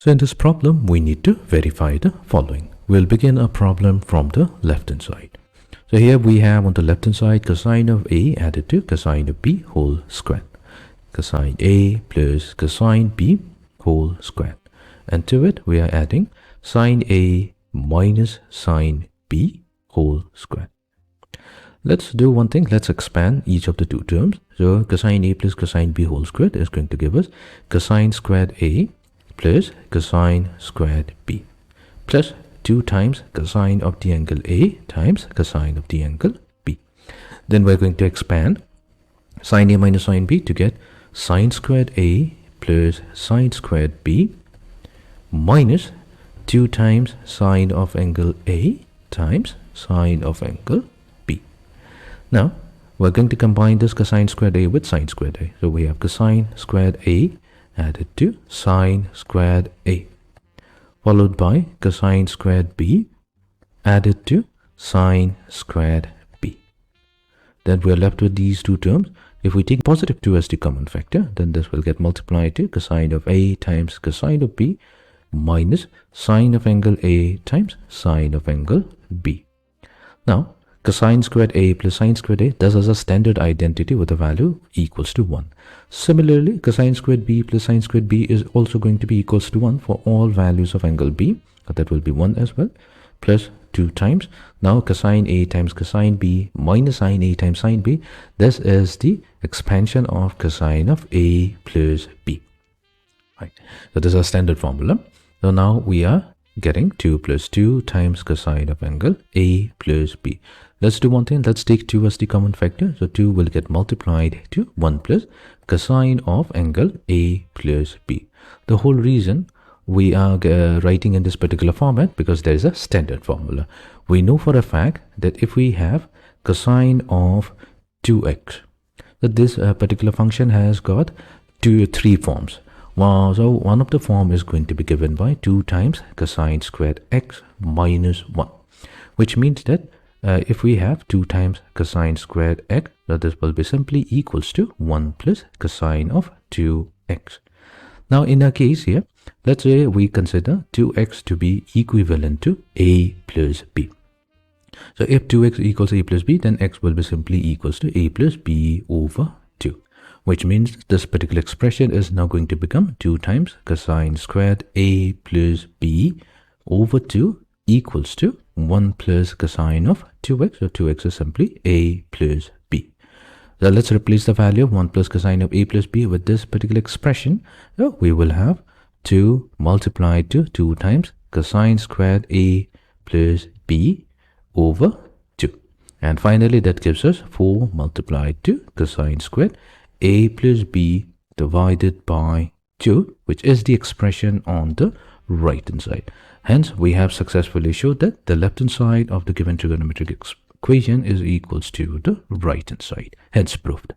So in this problem, we need to verify the following. We'll begin a problem from the left hand side. So here we have on the left hand side cosine of A added to cosine of B whole squared. Cosine A plus cosine B whole squared. And to it we are adding sine A minus sine B whole squared. Let's do one thing. Let's expand each of the two terms. So cosine A plus cosine B whole squared is going to give us cosine squared A plus cosine squared B plus 2 times cosine of the angle A times cosine of the angle B. Then we're going to expand sine A minus sine B to get sine squared A plus sine squared B minus 2 times sine of angle A times sine of angle B. Now we're going to combine this cosine squared A with sine squared A. So we have cosine squared A added to sine squared A, followed by cosine squared B added to sine squared B. Then we are left with these two terms. If we take positive 2 as the common factor, then this will get multiplied to cosine of A times cosine of B minus sine of angle A times sine of angle B. Now cosine squared A plus sine squared A does as a standard identity with a value equals to 1. Similarly, cosine squared B plus sine squared B is also going to be equals to 1 for all values of angle B. That will be 1 as well, plus 2 times. Now cosine A times cosine B minus sine A times sine B. This is the expansion of cosine of A plus B. Right. So this is a standard formula. So now we are getting 2 plus 2 times cosine of angle A plus B. Let's do one thing. Let's take 2 as the common factor. So 2 will get multiplied to 1 plus cosine of angle A plus B. The whole reason we are writing in this particular format because there is a standard formula. We know for a fact that if we have cosine of 2x, that this particular function has got 3 forms. So one of the form is going to be given by 2 times cosine squared x minus 1, which means that if we have 2 times cosine squared x, that this will be simply equals to 1 plus cosine of 2x. Now in our case here, let's say we consider 2x to be equivalent to A plus B. So if 2x equals A plus B, then x will be simply equals to A plus B over 2. Which means this particular expression is now going to become 2 times cosine squared A plus B over 2 equals to 1 plus cosine of 2x. So 2x is simply A plus B. So let's replace the value of 1 plus cosine of A plus B with this particular expression. So we will have 2 multiplied to 2 times cosine squared A plus B over 2. And finally that gives us 4 multiplied to cosine squared A plus B divided by 2, which is the expression on the right hand side. Hence, we have successfully showed that the left hand side of the given trigonometric equation is equals to the right hand side. Hence proved.